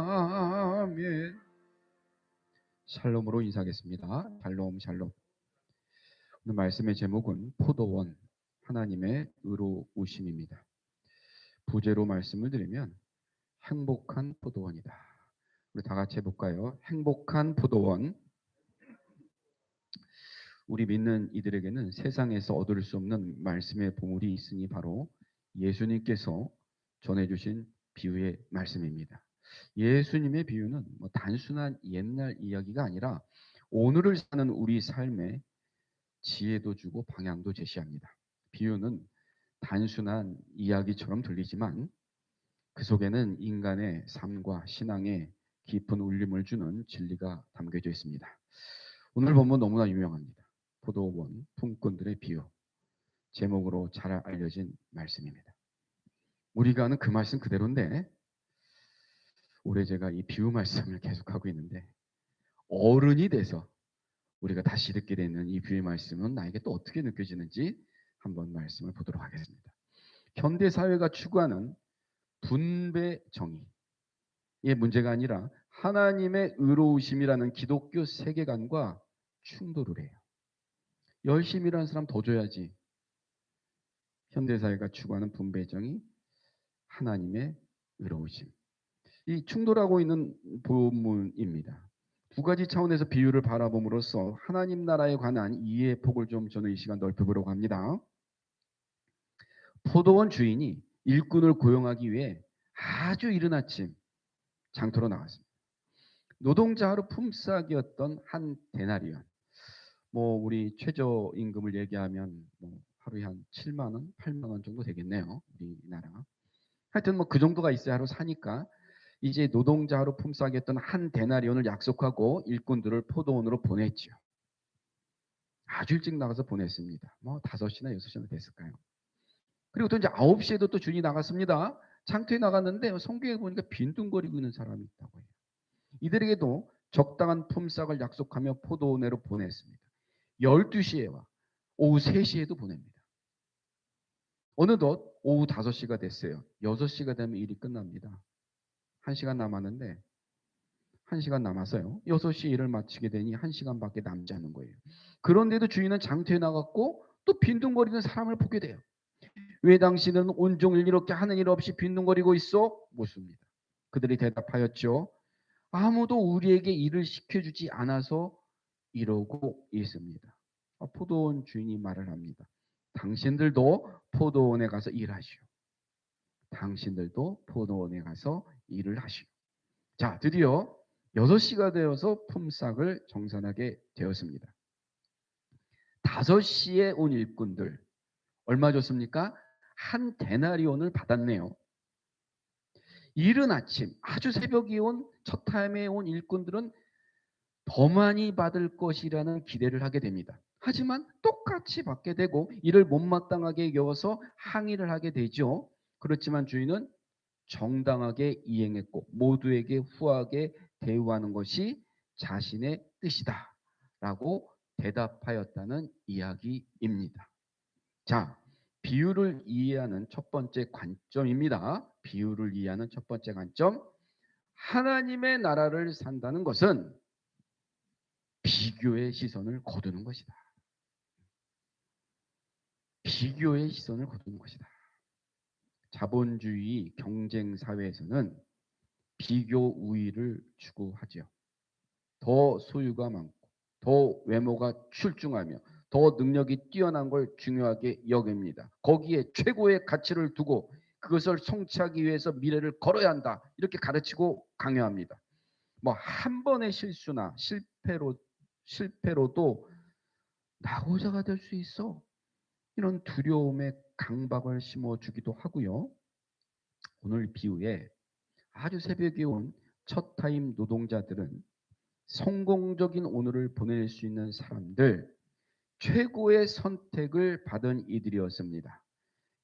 아멘. 샬롬으로 인사하겠습니다. 샬롬, 샬롬. 오늘 말씀의 제목은 포도원, 하나님의 의로우심입니다. 부제로 말씀을 드리면 행복한 포도원이다. 우리 다 같이 해볼까요? 행복한 포도원. 우리 믿는 이들에게는 세상에서 얻을 수 없는 말씀의 보물이 있으니 바로 예수님께서 전해주신 비유의 말씀입니다. 예수님의 비유는 단순한 옛날 이야기가 아니라 오늘을 사는 우리 삶에 지혜도 주고 방향도 제시합니다. 비유는 단순한 이야기처럼 들리지만 그 속에는 인간의 삶과 신앙에 깊은 울림을 주는 진리가 담겨져 있습니다. 오늘 본문 너무나 유명합니다. 포도원 품꾼들의 비유. 제목으로 잘 알려진 말씀입니다. 우리가 아는 그 말씀 그대로인데 올해 제가 이 비유 말씀을 계속하고 있는데 어른이 돼서 우리가 다시 듣게 되는 이 비유의 말씀은 나에게 또 어떻게 느껴지는지 한번 말씀을 보도록 하겠습니다. 현대 사회가 추구하는 분배 정의의 문제가 아니라 하나님의 의로우심이라는 기독교 세계관과 충돌을 해요. 열심히 일하는 사람 더 줘야지. 현대사회가 추구하는 분배정의, 하나님의 의로우심. 이 충돌하고 있는 본문입니다. 두 가지 차원에서 비유를 바라봄으로써 하나님 나라에 관한 이해의 폭을 좀 저는 이 시간 넓혀보려고 합니다. 포도원 주인이 일꾼을 고용하기 위해 아주 이른 아침 장터로 나왔습니다. 노동자 하루 품삯이었던 한 데나리온. 우리 최저임금을 얘기하면 하루에 한 7만 원, 8만 원 정도 되겠네요. 우리나라. 하여튼 그 정도가 있어야 하루 사니까 이제 노동자 하루 품삯이었던 한 데나리온을 약속하고 일꾼들을 포도원으로 보냈죠. 아주 일찍 나가서 보냈습니다. 5시나 6시나 됐을까요? 그리고 또 이제 9시에도 또 주인이 나갔습니다. 장터에 나갔는데 성경에 보니까 빈둥거리고 있는 사람이 있다고 해요. 이들에게도 적당한 품삯을 약속하며 포도원으로 보냈습니다. 12시에와 오후 3시에도 보냅니다. 어느덧 오후 5시가 됐어요. 6시가 되면 일이 끝납니다. 1시간 남았는데 1시간 남았어요. 6시 일을 마치게 되니 1시간밖에 남지 않은 거예요. 그런데도 주인은 장터에 나갔고 또 빈둥거리는 사람을 보게 돼요. 왜 당신은 온종일 이렇게 하는 일 없이 빈둥거리고 있어? 묻습니다. 그들이 대답하였죠. 아무도 우리에게 일을 시켜주지 않아서 이러고 있습니다. 포도원 주인이 말을 합니다. 당신들도 포도원에 가서 일하시오. 당신들도 포도원에 가서 일을 하시오. 자, 드디어 6시가 되어서 품삯을 정산하게 되었습니다. 5시에 온 일꾼들 얼마 줬습니까? 한 데나리온을 받았네요. 이른 아침 아주 새벽에 온 첫 타임에 온 일꾼들은 더 많이 받을 것이라는 기대를 하게 됩니다. 하지만 똑같이 받게 되고 이를 못마땅하게 여겨서 항의를 하게 되죠. 그렇지만 주인은 정당하게 이행했고 모두에게 후하게 대우하는 것이 자신의 뜻이다 라고 대답하였다는 이야기입니다. 자, 비유를 이해하는 첫 번째 관점입니다. 비유를 이해하는 첫 번째 관점. 하나님의 나라를 산다는 것은 비교의 시선을 거두는 것이다. 비교의 시선을 거두는 것이다. 자본주의 경쟁 사회에서는 비교 우위를 추구하죠. 더 소유가 많고 더 외모가 출중하며 더 능력이 뛰어난 걸 중요하게 여깁니다. 거기에 최고의 가치를 두고 그것을 성취하기 위해서 미래를 걸어야 한다. 이렇게 가르치고 강요합니다. 한 번의 실수나 실패로도 낙오자가 될 수 있어. 이런 두려움의 강박을 심어주기도 하고요. 오늘 비유에 아주 새벽에 온 첫 타임 노동자들은 성공적인 오늘을 보낼 수 있는 사람들, 최고의 선택을 받은 이들이었습니다.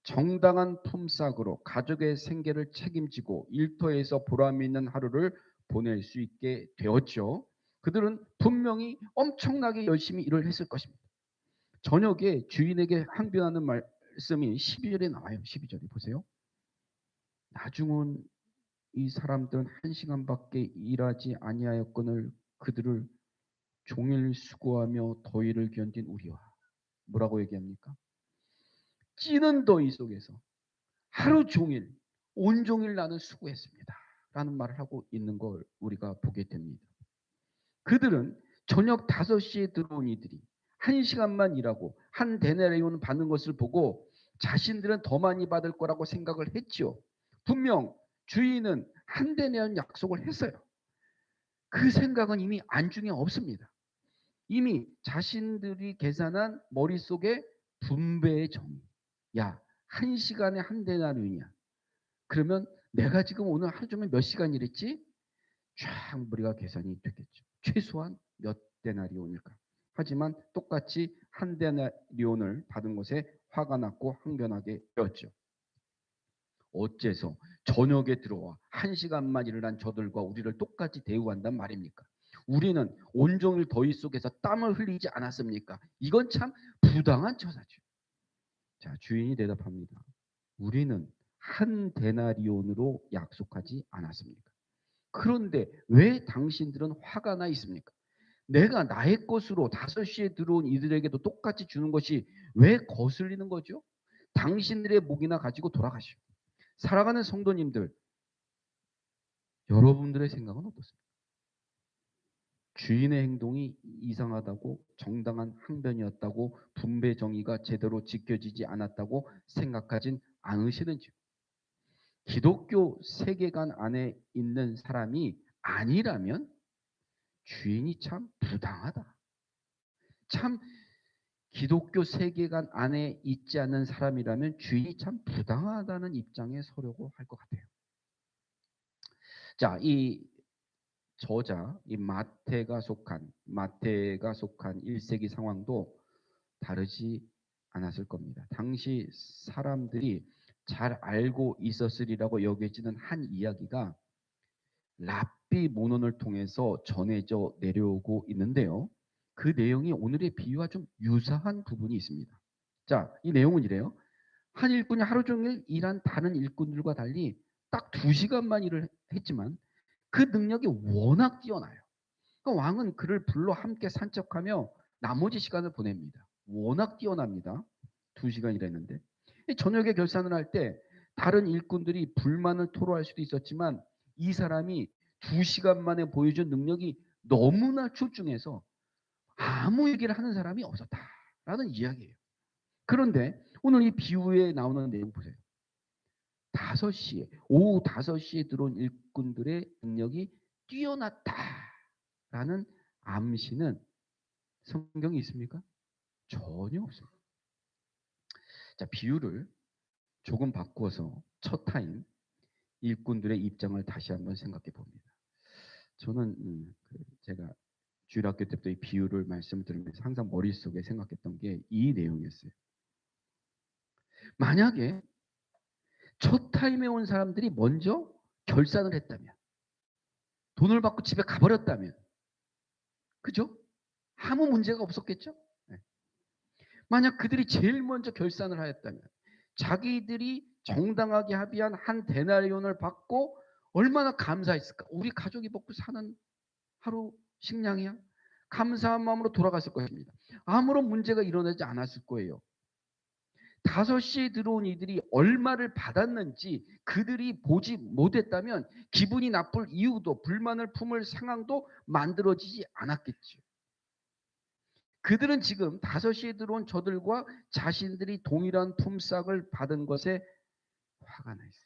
정당한 품삯으로 가족의 생계를 책임지고 일터에서 보람 있는 하루를 보낼 수 있게 되었죠. 그들은 분명히 엄청나게 열심히 일을 했을 것입니다. 저녁에 주인에게 항변하는 말씀이 12절에 나와요. 12절에 보세요. 나중은 이 사람들은 1시간밖에 일하지 아니하였거늘 그들을 종일 수고하며 더위를 견딘 우리와 뭐라고 얘기합니까? 찌는 더위 속에서 하루 종일 온종일 나는 수고했습니다 라는 말을 하고 있는 걸 우리가 보게 됩니다. 그들은 저녁 5시에 들어온 이들이 1시간만 일하고 한 데나리온 받는 것을 보고 자신들은 더 많이 받을 거라고 생각을 했죠. 분명 주인은 한 데나리온 약속을 했어요. 그 생각은 이미 안중에 없습니다. 이미 자신들이 계산한 머릿속에 분배의 정의. 야, 1시간에 한 데나리온이야. 그러면 내가 지금 오늘 하루 종일 몇 시간 일했지? 쫙 머리가 계산이 됐겠죠. 최소한 몇 데나리온일까? 하지만 똑같이 한 데나리온을 받은 것에 화가 났고 항변하게 되었죠. 어째서 저녁에 들어와 1시간만 일을 한 저들과 우리를 똑같이 대우한단 말입니까? 우리는 온종일 더위 속에서 땀을 흘리지 않았습니까? 이건 참 부당한 처사죠. 자, 주인이 대답합니다. 우리는 한 데나리온으로 약속하지 않았습니까? 그런데 왜 당신들은 화가 나 있습니까? 내가 나의 것으로 5시에 들어온 이들에게도 똑같이 주는 것이 왜 거슬리는 거죠? 당신들의 목이나 가지고 돌아가시오. 살아가는 성도님들, 여러분들의 생각은 어떻습니까? 주인의 행동이 이상하다고, 정당한 항변이었다고, 분배 정의가 제대로 지켜지지 않았다고 생각하진 않으시는지요? 기독교 세계관 안에 있는 사람이 아니라면 주인이 참 부당하다. 참 기독교 세계관 안에 있지 않는 사람이라면 주인이 참 부당하다는 입장에 서려고 할 것 같아요. 자, 이 저자, 이 마태가 속한 1세기 상황도 다르지 않았을 겁니다. 당시 사람들이 잘 알고 있었으리라고 여겨지는 한 이야기가 랍비 모논을 통해서 전해져 내려오고 있는데요. 그 내용이 오늘의 비유와 좀 유사한 부분이 있습니다. 자, 이 내용은 이래요. 한 일꾼이 하루 종일 일한 다른 일꾼들과 달리 딱 2시간만 일을 했지만 그 능력이 워낙 뛰어나요. 그러니까 왕은 그를 불러 함께 산책하며 나머지 시간을 보냅니다. 워낙 뛰어납니다. 2시간 일했는데. 저녁에 결산을 할 때 다른 일꾼들이 불만을 토로할 수도 있었지만 이 사람이 2시간 만에 보여준 능력이 너무나 출중해서 아무 얘기를 하는 사람이 없었다라는 이야기예요. 그런데 오늘 이 비유에 나오는 내용 보세요. 오후 5시에 들어온 일꾼들의 능력이 뛰어났다라는 암시는 성경에 있습니까? 전혀 없습니다. 자, 비유를 조금 바꿔서 첫 타임 일꾼들의 입장을 다시 한번 생각해 봅니다. 저는 제가 주일학교 때부터 이 비유를 말씀을 들으면서 항상 머릿속에 생각했던 게 이 내용이었어요. 만약에 첫 타임에 온 사람들이 먼저 결산을 했다면, 돈을 받고 집에 가버렸다면, 그죠? 아무 문제가 없었겠죠? 네. 만약 그들이 제일 먼저 결산을 하였다면, 자기들이 정당하게 합의한 한 데나리온을 받고 얼마나 감사했을까? 우리 가족이 먹고 사는 하루 식량이야? 감사한 마음으로 돌아갔을 것입니다. 아무런 문제가 일어나지 않았을 거예요. 5시에 들어온 이들이 얼마를 받았는지 그들이 보지 못했다면 기분이 나쁠 이유도 불만을 품을 상황도 만들어지지 않았겠죠. 그들은 지금 5시에 들어온 저들과 자신들이 동일한 품삯을 받은 것에 화가 나 있어요.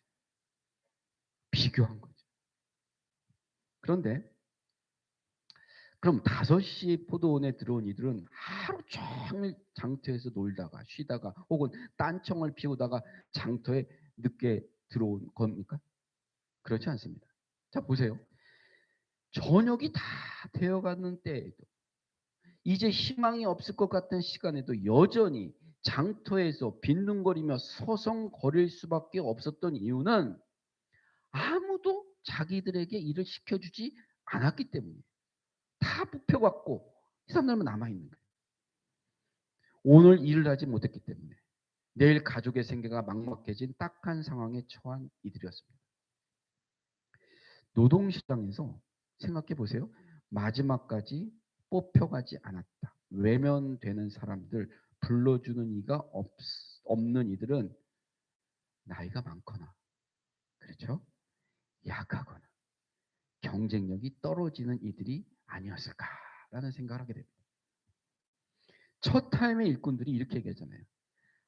비교한 거죠. 그런데 그럼 5시 포도원에 들어온 이들은 하루 종일 장터에서 놀다가 쉬다가 혹은 딴청을 피우다가 장터에 늦게 들어온 겁니까? 그렇지 않습니다. 자, 보세요. 저녁이 다 되어가는 때에도 이제 희망이 없을 것 같은 시간에도 여전히 장터에서 빈둥거리며 서성거릴 수밖에 없었던 이유는 아무도 자기들에게 일을 시켜주지 않았기 때문이에요. 다 뽑혀갖고 이 사람들만 남아있는 거예요. 오늘 일을 하지 못했기 때문에 내일 가족의 생계가 막막해진 딱한 상황에 처한 이들이었습니다. 노동시장에서 생각해 보세요. 마지막까지 뽑혀가지 않았다. 외면되는 사람들, 불러주는 이가 없는 이들은 나이가 많거나, 그렇죠? 약하거나 경쟁력이 떨어지는 이들이 아니었을까라는 생각을 하게 됩니다. 첫 타임의 일꾼들이 이렇게 얘기하잖아요.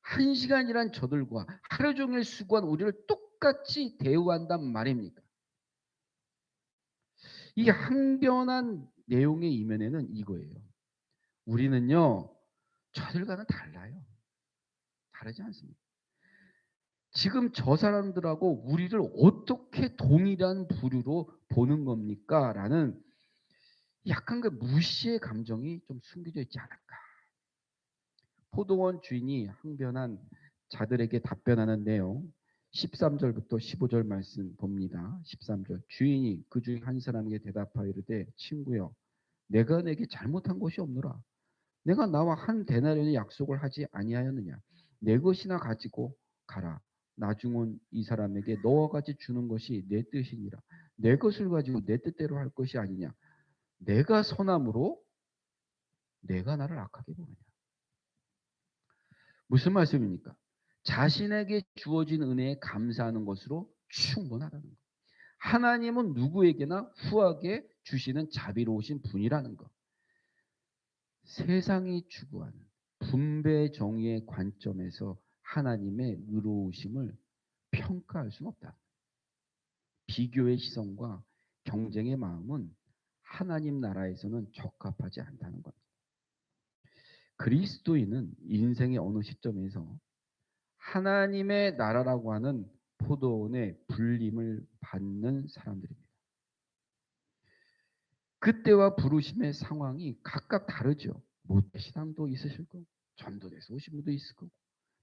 1시간이란 저들과 하루 종일 수고한 우리를 똑같이 대우한단 말입니까? 이 항변한 내용의 이면에는 이거예요. 우리는요, 저들과는 달라요. 다르지 않습니다. 지금 저 사람들하고 우리를 어떻게 동일한 부류로 보는 겁니까? 라는 약간 그 무시의 감정이 좀 숨겨져 있지 않을까. 포도원 주인이 항변한 자들에게 답변하는 내용 13절부터 15절 말씀 봅니다. 13절 주인이 그 중 한 사람에게 대답하여 이르되 친구여 내가 내게 잘못한 것이 없노라. 내가 나와 한 데나리온의 약속을 하지 아니하였느냐. 내 것이나 가지고 가라. 나중은 이 사람에게 너와 같이 주는 것이 내 뜻이니라. 내 것을 가지고 내 뜻대로 할 것이 아니냐. 내가 선함으로 내가 나를 악하게 보느냐. 무슨 말씀입니까? 자신에게 주어진 은혜에 감사하는 것으로 충분하다는 것. 하나님은 누구에게나 후하게 주시는 자비로우신 분이라는 것. 세상이 추구하는 분배 정의의 관점에서 하나님의 의로우심을 평가할 수는 없다. 비교의 시선과 경쟁의 마음은 하나님 나라에서는 적합하지 않다는 겁니다. 그리스도인은 인생의 어느 시점에서 하나님의 나라라고 하는 포도원의 불림을 받는 사람들입니다. 그때와 부르심의 상황이 각각 다르죠. 모태신앙도 있으실 거고 전도돼서 오신 분도 있을 거고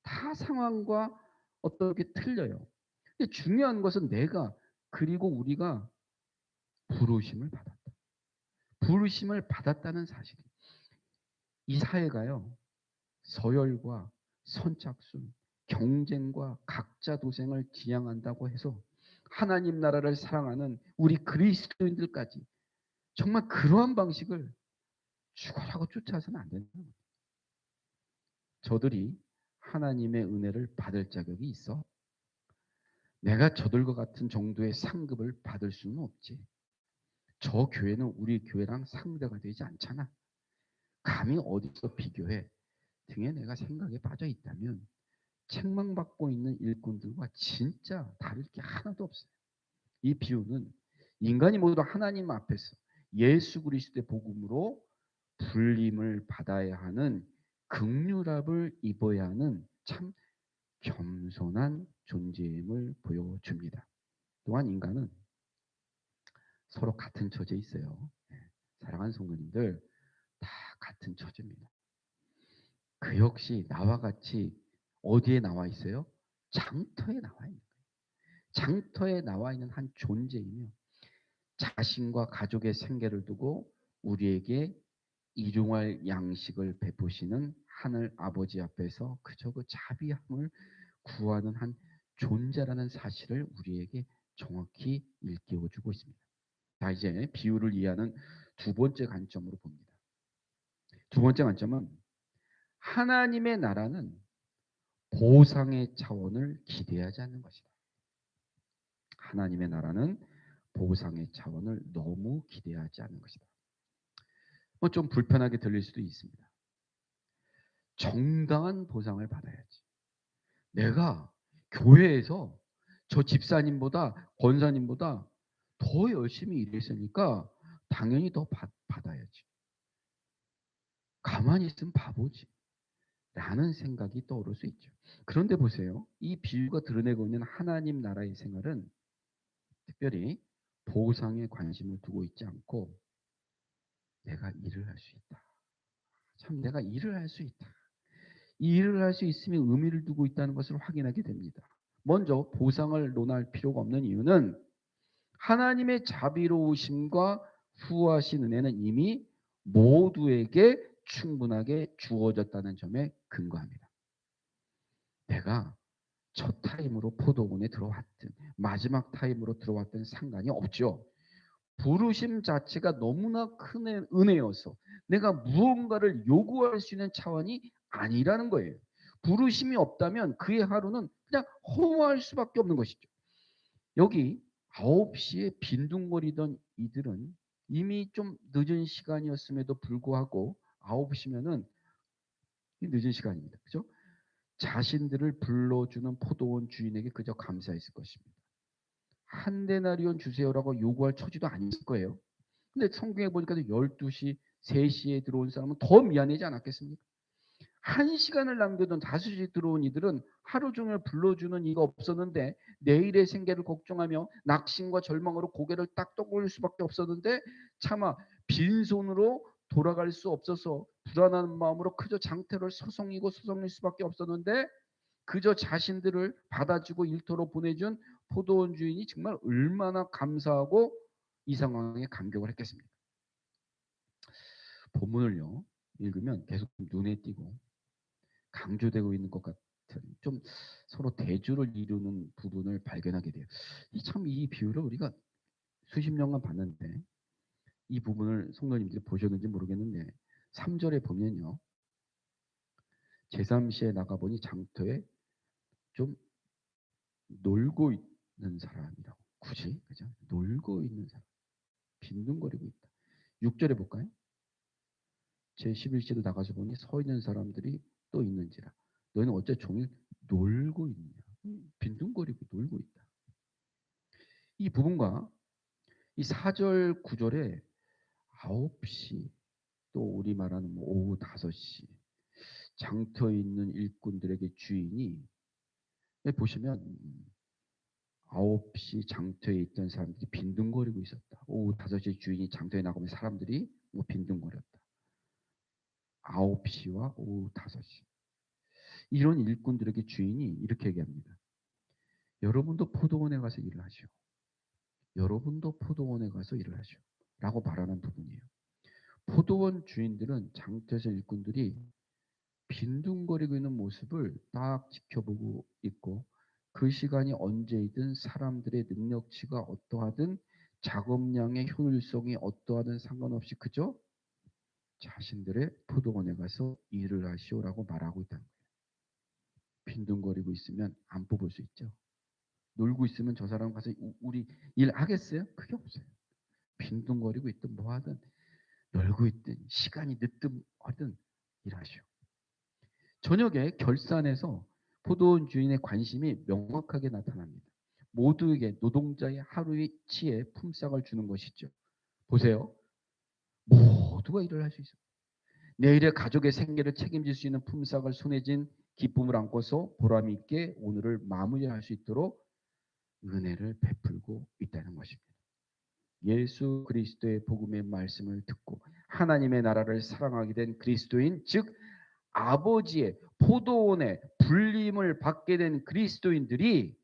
다 상황과 어떻게 틀려요. 근데 중요한 것은 내가 그리고 우리가 부르심을 받았다. 부르심을 받았다는 사실이 이 사회가요. 서열과 선착순, 경쟁과 각자 도생을 지향한다고 해서 하나님 나라를 사랑하는 우리 그리스도인들까지 정말 그러한 방식을 죽어라고 쫓아서는 안 된다. 저들이 하나님의 은혜를 받을 자격이 있어? 내가 저들과 같은 정도의 상급을 받을 수는 없지. 저 교회는 우리 교회랑 상대가 되지 않잖아. 감히 어디서 비교해? 등에 내가 생각에 빠져 있다면 책망받고 있는 일꾼들과 진짜 다를 게 하나도 없어요. 이 비유는 인간이 모두 하나님 앞에서 예수 그리스도의 복음으로 불림을 받아야 하는 긍휼함을 입어야 하는 참 겸손한 존재임을 보여줍니다. 또한 인간은 서로 같은 처지에 있어요. 사랑하는 성도님들 다 같은 처지입니다. 그 역시 나와 같이 어디에 나와 있어요? 장터에 나와 있는 거예요. 장터에 나와 있는 한 존재이며 자신과 가족의 생계를 두고 우리에게 일용할 양식을 베푸시는 하늘 아버지 앞에서 그저 그 자비함을 구하는 한 존재라는 사실을 우리에게 정확히 일깨워주고 있습니다. 자, 이제 비유를 이해하는 두 번째 관점으로 봅니다. 두 번째 관점은 하나님의 나라는 보상의 차원을 기대하지 않는 것이다. 하나님의 나라는 보상의 차원을 너무 기대하지 않는 것이다. 좀 불편하게 들릴 수도 있습니다. 정당한 보상을 받아야지. 내가 교회에서 저 집사님보다 권사님보다 더 열심히 일했으니까 당연히 더 받아야지. 가만히 있으면 바보지. 라는 생각이 떠오를 수 있죠. 그런데 보세요. 이 비유가 드러내고 있는 하나님 나라의 생활은 특별히 보상에 관심을 두고 있지 않고 내가 일을 할 수 있다. 참 내가 일을 할 수 있다. 이 일을 할 수 있으면 의미를 두고 있다는 것을 확인하게 됩니다. 먼저 보상을 논할 필요가 없는 이유는 하나님의 자비로우심과 후하신 은혜는 이미 모두에게 충분하게 주어졌다는 점에 근거합니다. 내가 첫 타임으로 포도원에 들어왔든 마지막 타임으로 들어왔든 상관이 없죠. 부르심 자체가 너무나 큰 은혜여서 내가 무언가를 요구할 수 있는 차원이 아니라는 거예요. 부르심이 없다면 그의 하루는 그냥 허무할 수밖에 없는 것이죠. 여기 9시에 빈둥거리던 이들은 이미 좀 늦은 시간이었음에도 불구하고 9시면은 늦은 시간입니다. 그죠? 자신들을 불러주는 포도원 주인에게 그저 감사했을 것입니다. 한 데나리온 주세요라고 요구할 처지도 아니었을 거예요. 근데 성경에 보니까 12시, 3시에 들어온 사람은 더 미안하지 않았겠습니까? 1시간을 남겨둔 5시에 들어온 이들은 하루 종일 불러주는 이가 없었는데 내일의 생계를 걱정하며 낙심과 절망으로 고개를 딱 떠올릴 수밖에 없었는데 차마 빈손으로 돌아갈 수 없어서 불안한 마음으로 그저 장태를 서성이고 서성일 수밖에 없었는데 그저 자신들을 받아주고 일터로 보내준 포도원 주인이 정말 얼마나 감사하고 이 상황에 감격을 했겠습니까? 본문을요 읽으면 계속 눈에 띄고 강조되고 있는 것 같은 좀 서로 대조를 이루는 부분을 발견하게 돼요. 참 이 비유를 우리가 수십 년간 봤는데 이 부분을 성도님들이 보셨는지 모르겠는데 3절에 보면요. 제3시에 나가보니 장터에 좀 놀고 있는 사람이라고. 굳이 그죠? 놀고 있는 사람. 빈둥거리고 있다. 6절에 볼까요? 제11시에도 나가서 보니 서 있는 사람들이 또 있는지라. 너희는 어째 종일 놀고 있느냐. 빈둥거리고 놀고 있다. 이 부분과 이 4절 9절에 9시 또 우리 말하는 오후 5시 장터에 있는 일꾼들에게 주인이 보시면 9시 장터에 있던 사람들이 빈둥거리고 있었다. 오후 5시 주인이 장터에 나가면 사람들이 빈둥거렸다. 9시와 오후 5시. 이런 일꾼들에게 주인이 이렇게 얘기합니다. 여러분도 포도원에 가서 일을 하시오. 여러분도 포도원에 가서 일을 하시오. 라고 말하는 부분이에요. 포도원 주인들은 장터에서 일꾼들이 빈둥거리고 있는 모습을 딱 지켜보고 있고 그 시간이 언제이든 사람들의 능력치가 어떠하든 작업량의 효율성이 어떠하든 상관없이 그저 자신들의 포도원에 가서 일을 하시오라고 말하고 있다는 거예요. 빈둥거리고 있으면 안 뽑을 수 있죠. 놀고 있으면 저 사람 가서 우리 일 하겠어요? 그게 없어요. 빈둥거리고 있든 뭐 하든 놀고 있든 시간이 늦든 하든 일하시오. 저녁에 결산에서 포도원 주인의 관심이 명확하게 나타납니다. 모두에게 노동자의 하루치의 품삯을 주는 것이죠. 보세요. 모두가 일을 할 수 있어요. 내일의 가족의 생계를 책임질 수 있는 품삯을 손에 쥔 기쁨을 안고서 보람 있게 오늘을 마무리할 수 있도록 은혜를 베풀고 있다는 것입니다. 예수 그리스도의 복음의 말씀을 듣고 하나님의 나라를 사랑하게 된 그리스도인, 즉 아버지의 포도원의 불림을 받게 된 그리스도인들이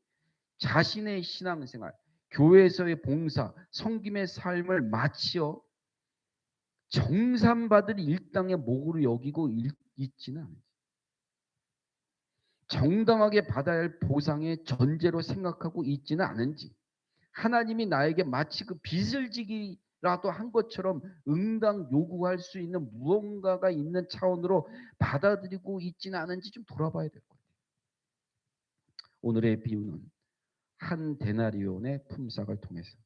자신의 신앙생활, 교회에서의 봉사, 섬김의 삶을 마치어 정산받을 일당의 목으로 여기고 있지는 않아요. 정당하게 받아야 할 보상의 전제로 생각하고 있지는 않은지, 하나님이 나에게 마치 그 빚을 지기라도 한 것처럼 응당 요구할 수 있는 무언가가 있는 차원으로 받아들이고 있지는 않은지 좀 돌아봐야 될 거예요. 오늘의 비유는 한 데나리온의 품삯을 통해서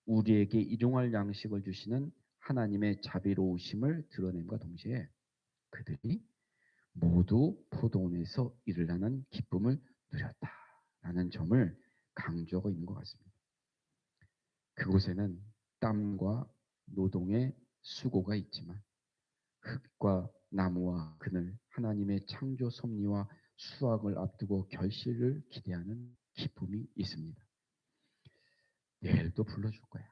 우리에게 일용할 양식을 주시는 하나님의 자비로우심을 드러냄과 동시에 그들이 모두 포도원에서 일을 하는 기쁨을 누렸다라는 점을 강조하고 있는 것 같습니다. 그곳에는 땀과 노동의 수고가 있지만 흙과 나무와 그늘, 하나님의 창조 섭리와 수확을 앞두고 결실을 기대하는 기쁨이 있습니다. 내일도 불러줄 거야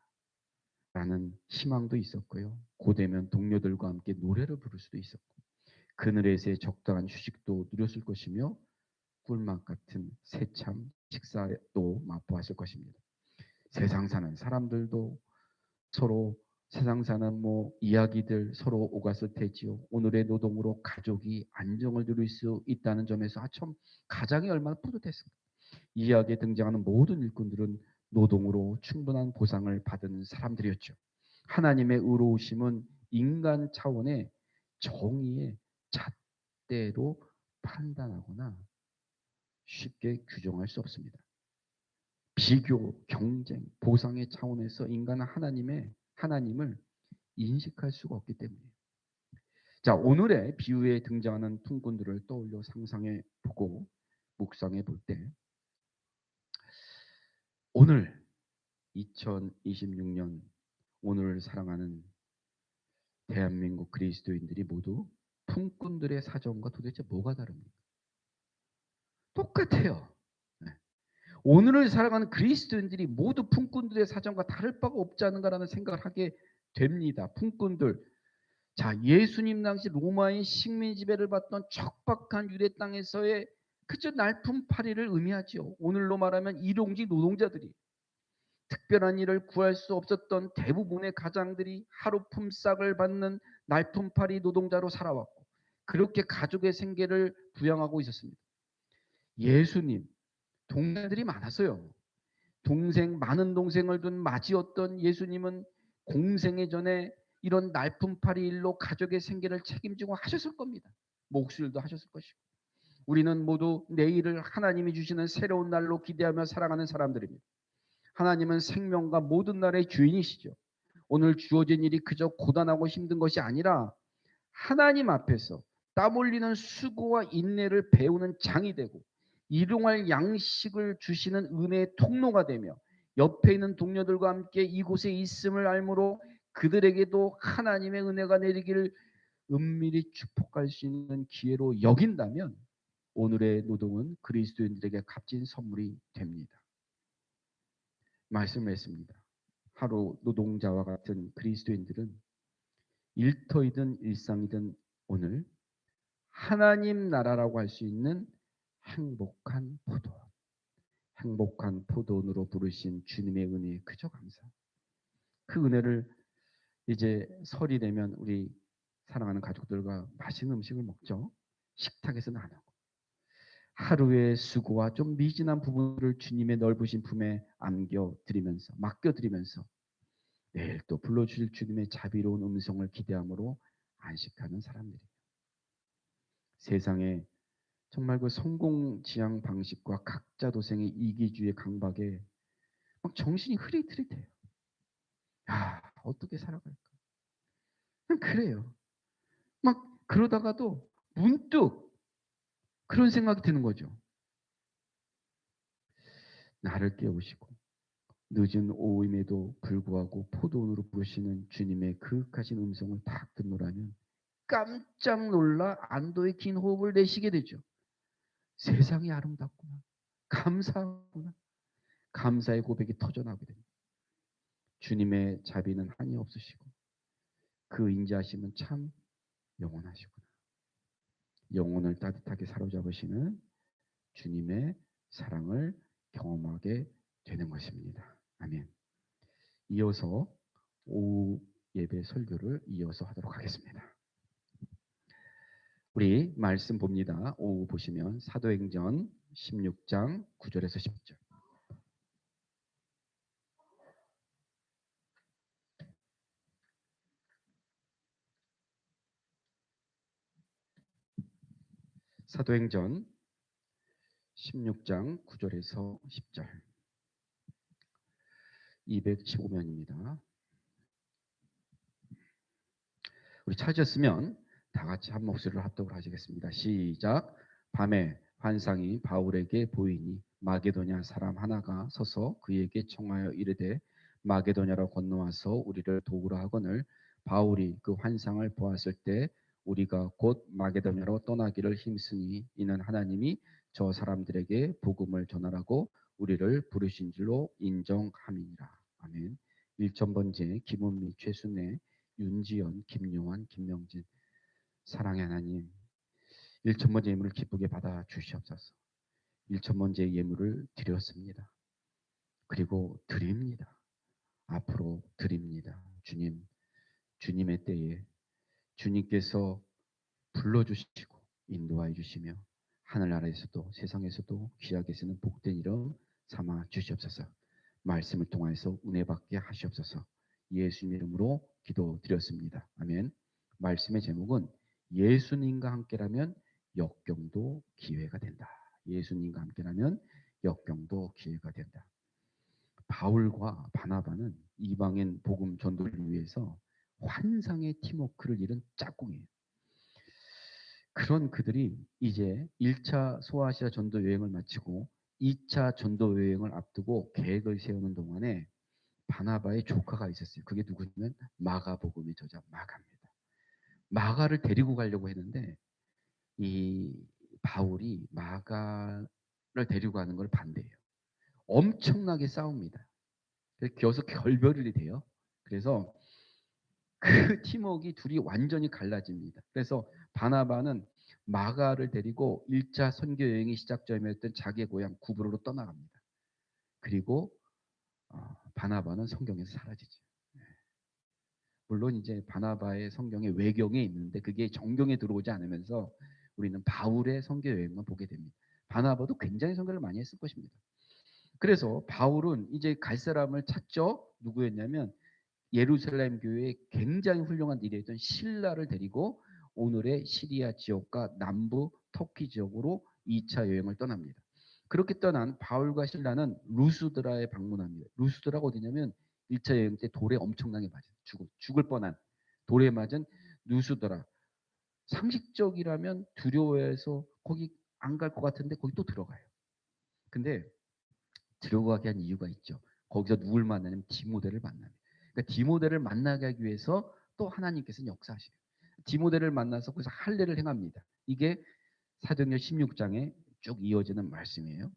라는 희망도 있었고요. 고되면 동료들과 함께 노래를 부를 수도 있었고 그늘에서의 적당한 휴식도 누렸을 것이며 꿀맛 같은 새참 식사도 맛보았을 것입니다. 세상 사는 사람들도 서로 세상 사는 이야기들 서로 오가서 되지요. 오늘의 노동으로 가족이 안정을 누릴 수 있다는 점에서 참 가장이 얼마나 뿌듯했습니까. 이 이야기에 등장하는 모든 일꾼들은 노동으로 충분한 보상을 받은 사람들이었죠. 하나님의 의로우심은 인간 차원의 정의의 잣대로 판단하거나 쉽게 규정할 수 없습니다. 비교, 경쟁, 보상의 차원에서 인간은 하나님을 인식할 수가 없기 때문이에요. 자, 오늘의 비유에 등장하는 품꾼들을 떠올려 상상해 보고 묵상해 볼 때, 오늘 2026년 오늘을 사랑하는 대한민국 그리스도인들이 모두 품꾼들의 사정과 도대체 뭐가 다릅니까? 똑같아요. 네. 오늘을 살아가는 그리스도인들이 모두 품꾼들의 사정과 다를 바가 없지 않은가라는 생각을 하게 됩니다. 품꾼들. 자, 예수님 당시 로마의 식민 지배를 받던 척박한 유대 땅에서의 그저 날품팔이를 의미하지요. 오늘로 말하면 일용직 노동자들이 특별한 일을 구할 수 없었던 대부분의 가장들이 하루 품삯을 받는 날품팔이 노동자로 살아왔고 그렇게 가족의 생계를 부양하고 있었습니다. 예수님 동생들이 많았어요. 많은 동생을 둔 맞이었던 예수님은 공생애 전에 이런 날품팔이 일로 가족의 생계를 책임지고 하셨을 겁니다. 목술도 하셨을 것이고. 우리는 모두 내일을 하나님이 주시는 새로운 날로 기대하며 살아가는 사람들입니다. 하나님은 생명과 모든 날의 주인이시죠. 오늘 주어진 일이 그저 고단하고 힘든 것이 아니라 하나님 앞에서 땀 흘리는 수고와 인내를 배우는 장이 되고 일용할 양식을 주시는 은혜의 통로가 되며 옆에 있는 동료들과 함께 이곳에 있음을 알므로 그들에게도 하나님의 은혜가 내리기를 은밀히 축복할 수 있는 기회로 여긴다면 오늘의 노동은 그리스도인들에게 값진 선물이 됩니다. 말씀을 했습니다. 하루 노동자와 같은 그리스도인들은 일터이든 일상이든 오늘 하나님 나라라고 할 수 있는 행복한 포도원으로 부르신 주님의 은혜에 그저 감사. 그 은혜를 이제 설이 되면 우리 사랑하는 가족들과 맛있는 음식을 먹죠. 식탁에서 나누고 하루의 수고와 좀 미진한 부분을 주님의 넓으신 품에 맡겨드리면서 내일 또 불러주실 주님의 자비로운 음성을 기대함으로 안식하는 사람들이에요. 세상에 정말 그 성공 지향 방식과 각자 도생의 이기주의 강박에 막 정신이 흐릿흐릿해요. 어떻게 살아갈까? 그냥 그래요. 막 그러다가도 문득 그런 생각이 드는 거죠. 나를 깨우시고 늦은 오후임에도 불구하고 포도원으로 부르시는 주님의 그윽하신 음성을 딱 듣노라면 깜짝 놀라 안도의 긴 호흡을 내쉬게 되죠. 세상이 아름답구나. 감사하구나. 감사의 고백이 터져나오게 됩니다. 주님의 자비는 한이 없으시고 그 인자하심은 참 영원하시구나. 영혼을 따뜻하게 사로잡으시는 주님의 사랑을 경험하게 되는 것입니다. 아멘. 이어서 오후 예배 설교를 이어서 하도록 하겠습니다. 우리 말씀 봅니다. 오후 보시면 사도행전 16장 9절에서 10절. 사도행전 16장 9절에서 10절. 215면입니다. 우리 찾으셨으면 다 같이 한 목소리로 합독을 하시겠습니다. 시작. 밤에 환상이 바울에게 보이니 마게도냐 사람 하나가 서서 그에게 청하여 이르되 마게도냐로 건너와서 우리를 도우라 하거늘 바울이 그 환상을 보았을 때 우리가 곧 마게도냐로 떠나기를 힘쓰니 이는 하나님이 저 사람들에게 복음을 전하라고 우리를 부르신 줄로 인정함이니라. 아멘. 1,000번째 김은미, 최순애, 윤지연, 김요한, 김명진. 사랑의 하나님, 1,000번째 예물을 기쁘게 받아 주시옵소서. 1,000번째 예물을 드렸습니다. 그리고 드립니다. 앞으로 드립니다. 주님, 주님의 때에 주님께서 불러주시고 인도하여 주시며 하늘나라에서도 세상에서도 귀하게 쓰는 복된 이름 삼아 주시옵소서. 말씀을 통하여서 은혜 받게 하시옵소서. 예수님 이름으로 기도드렸습니다. 아멘. 말씀의 제목은 예수님과 함께라면 역경도 기회가 된다. 예수님과 함께라면 역경도 기회가 된다. 바울과 바나바는 이방인 복음 전도를 위해서 환상의 팀워크를 이룬 짝꿍이에요. 그런 그들이 이제 1차 소아시아 전도 여행을 마치고 2차 전도 여행을 앞두고 계획을 세우는 동안에 바나바의 조카가 있었어요. 그게 누구냐면 마가복음의 저자 마가입니다. 마가를 데리고 가려고 했는데 이 바울이 마가를 데리고 가는 걸 반대해요. 엄청나게 싸웁니다. 그래서 겨서 결별이 돼요. 그래서 그 팀워크가 둘이 완전히 갈라집니다. 그래서 바나바는 마가를 데리고 1차 선교 여행이 시작점이었던 자기의 고향 구브로로 떠나갑니다. 그리고 바나바는 성경에서 사라지죠. 물론 이제 바나바의 성경에 외경에 있는데 그게 정경에 들어오지 않으면서 우리는 바울의 선교 여행만 보게 됩니다. 바나바도 굉장히 선교를 많이 했을 것입니다. 그래서 바울은 이제 갈 사람을 찾죠. 누구였냐면 예루살렘 교회에 굉장히 훌륭한 일이었던 신라를 데리고 오늘의 시리아 지역과 남부 터키 지역으로 2차 여행을 떠납니다. 그렇게 떠난 바울과 신라는 루스드라에 방문합니다. 루스드라가 어디냐면 1차 여행 때 돌에 엄청나게 맞은 죽을 뻔한 돌에 맞은 루스드라. 상식적이라면 두려워해서 거기 안 갈 것 같은데 거기 또 들어가요. 근데 들어가게 한 이유가 있죠. 거기서 누굴 만나냐면 디모데를 만납니다. 그러니까 디모데를 만나게 하기 위해서 또 하나님께서는 역사하시래요. 디모데를 만나서 거기서 할례를 행합니다. 이게 사도행전 16장에 쭉 이어지는 말씀이에요.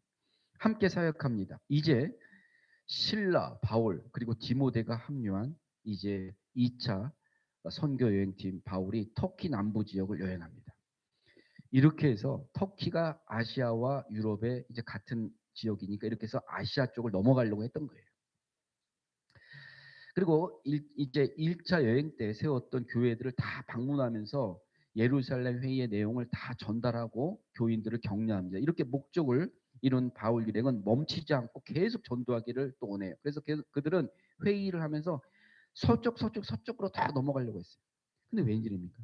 함께 사역합니다. 이제 신라, 바울 그리고 디모데가 합류한 이제 2차 선교 여행팀 바울이 터키 남부 지역을 여행합니다. 이렇게 해서 터키가 아시아와 유럽의 이제 같은 지역이니까 이렇게 해서 아시아 쪽을 넘어가려고 했던 거예요. 그리고 이제 1차 여행 때 세웠던 교회들을 다 방문하면서 예루살렘 회의의 내용을 다 전달하고 교인들을 격려합니다. 이렇게 목적을 이룬 바울 일행은 멈추지 않고 계속 전도하기를 또 원해요. 그래서 계속 그들은 회의를 하면서 서쪽으로 다 넘어가려고 했어요. 근데 웬일입니까?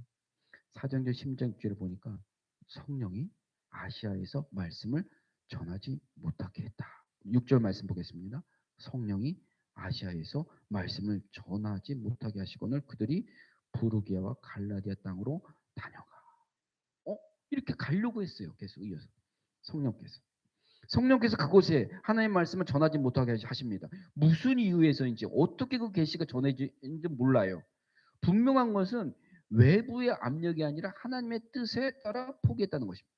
사도행전 10장 6절을 보니까 성령이 아시아에서 말씀을 전하지 못하게 했다. 6절 말씀 보겠습니다. 성령이 아시아에서 말씀을 전하지 못하게 하시거늘 그들이 부르기아와 갈라디아 땅으로 다녀가. 이렇게 가려고 했어요. 계속 이어서 성령께서 그곳에 하나님의 말씀을 전하지 못하게 하십니다. 무슨 이유에서인지 어떻게 그 계시가 전해지는지 몰라요. 분명한 것은 외부의 압력이 아니라 하나님의 뜻에 따라 포기했다는 것입니다.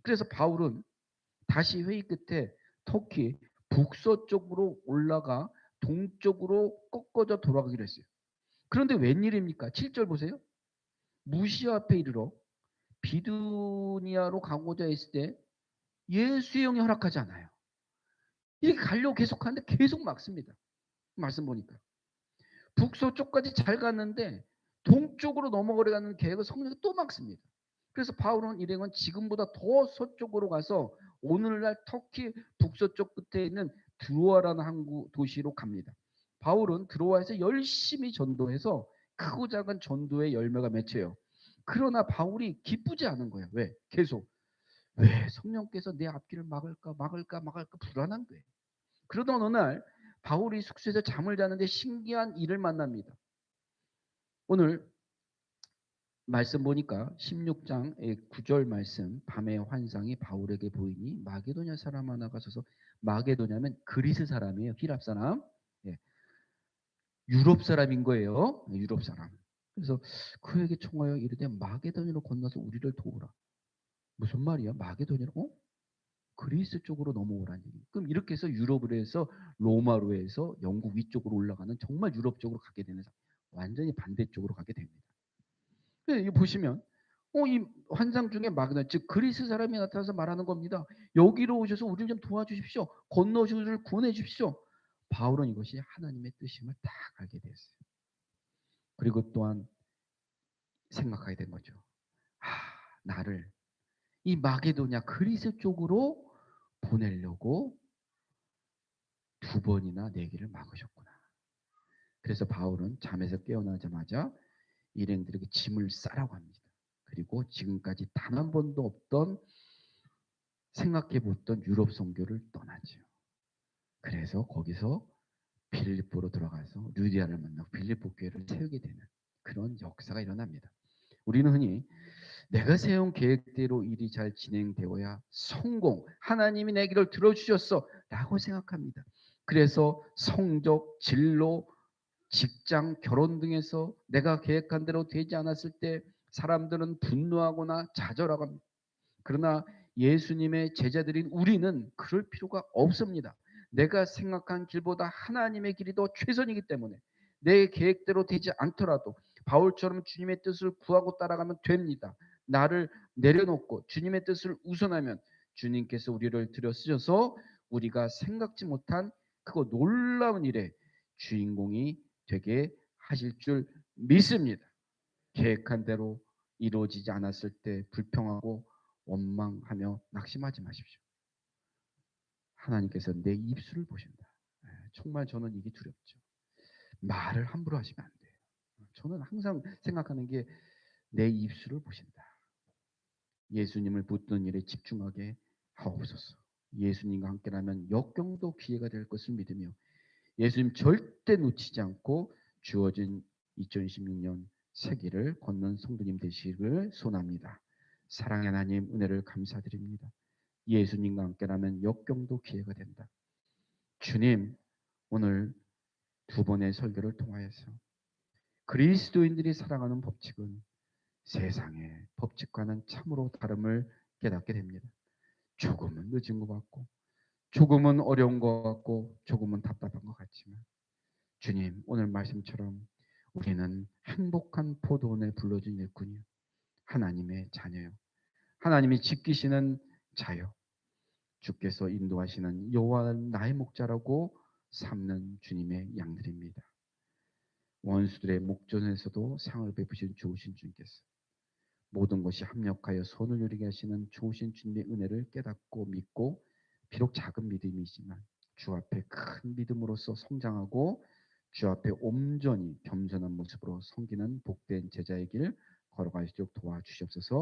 그래서 바울은 다시 회의 끝에 터키 북서쪽으로 올라가 동쪽으로 꺾어져 돌아가기로 했어요. 그런데 웬일입니까? 7절 보세요. 무시아 앞에 이르러 비두니아로 가고자 했을 때 예수의 영이 허락하지 않아요. 이렇게 가려고 계속하는데 계속 막습니다. 말씀 보니까. 북서쪽까지 잘 갔는데 동쪽으로 넘어가려는 계획을 성령이 또 막습니다. 그래서 바울은 일행은 지금보다 더 서쪽으로 가서 오늘날 터키 북서쪽 끝에 있는 드로아라는 항구 도시로 갑니다. 바울은 드로아에서 열심히 전도해서 크고 작은 전도의 열매가 맺혀요. 그러나 바울이 기쁘지 않은 거예요. 왜? 계속. 왜 성령께서 내 앞길을 막을까 불안한 거예요. 그러던 어느 날 바울이 숙소에서 잠을 자는데 신기한 일을 만납니다. 오늘 말씀 보니까 16장의 9절 말씀 밤의 환상이 바울에게 보이니 마게도냐 사람 하나가 서서 마게도냐면 그리스 사람이에요. 히랍 사람. 예, 유럽 사람인 거예요. 유럽 사람. 그래서 그에게 청하여 이르되 마게도냐로 건너서 우리를 도우라. 무슨 말이야? 마게도냐로? 그리스 쪽으로 넘어오라는 얘기. 그럼 이렇게 해서 유럽으로 해서 로마로 해서 영국 위쪽으로 올라가는 정말 유럽 쪽으로 가게 되는 완전히 반대쪽으로 가게 됩니다. 이거 보시면 이 환상 중에 마그나 즉 그리스 사람이 나타나서 말하는 겁니다. 여기로 오셔서 우리를 좀 도와주십시오. 건너오셔서 우리를 구원해 주십시오. 바울은 이것이 하나님의 뜻임을 딱 알게 됐어요. 그리고 또한 생각하게 된 거죠. 아, 나를 이 마게도냐 그리스 쪽으로 보내려고 두 번이나 내 길을 막으셨구나. 그래서 바울은 잠에서 깨어나자마자 일행들에게 짐을 싸라고 합니다. 그리고 지금까지 단 한 번도 없던 생각해 봤던 유럽 선교를 떠나죠. 그래서 거기서 빌립보로 들어가서 루디아를 만나고 빌립보 교회를 세우게 되는 그런 역사가 일어납니다. 우리는 흔히 내가 세운 계획대로 일이 잘 진행되어야 성공, 하나님이 내 길을 들어주셨어 라고 생각합니다. 그래서 성적, 진로, 직장, 결혼 등에서 내가 계획한 대로 되지 않았을 때 사람들은 분노하거나 좌절하고 합니다. 그러나 예수님의 제자들인 우리는 그럴 필요가 없습니다. 내가 생각한 길보다 하나님의 길이 더 최선이기 때문에 내 계획대로 되지 않더라도 바울처럼 주님의 뜻을 구하고 따라가면 됩니다. 나를 내려놓고 주님의 뜻을 우선하면 주님께서 우리를 들여 쓰셔서 우리가 생각지 못한 그거 놀라운 일의 주인공이 되게 하실 줄 믿습니다. 계획한 대로 이루어지지 않았을 때 불평하고 원망하며 낙심하지 마십시오. 하나님께서 내 입술을 보신다. 정말 저는 이게 두렵죠. 말을 함부로 하시면 안 돼요. 저는 항상 생각하는 게 내 입술을 보신다. 예수님을 붙드는 일에 집중하게 하옵소서. 예수님과 함께라면 역경도 기회가 될 것을 믿으며 예수님 절대 놓치지 않고 주어진 2016년 새기를 걷는 성도님 되시기를 소원합니다. 사랑의 하나님 은혜를 감사드립니다. 예수님과 함께라면 역경도 기회가 된다. 주님, 오늘 두 번의 설교를 통하여서 그리스도인들이 살아가는 법칙은 세상의 법칙과는 참으로 다름을 깨닫게 됩니다. 조금은 늦은 것 같고 조금은 어려운 것 같고 조금은 답답한 것 같지만 주님, 오늘 말씀처럼 우리는 행복한 포도원에 불러준 일꾼이요 하나님의 자녀요 하나님이 지키시는 자요 주께서 인도하시는 여호와 나의 목자라고 삼는 주님의 양들입니다. 원수들의 목전에서도 상을 베푸신 좋으신 주님께서 모든 것이 합력하여 선을 이루게 하시는 좋으신 주님의 은혜를 깨닫고 믿고 비록 작은 믿음이지만 주 앞에 큰 믿음으로서 성장하고 주 앞에 온전히 겸손한 모습으로 섬기는 복된 제자의 길 걸어갈 수 있도록 도와주시옵소서.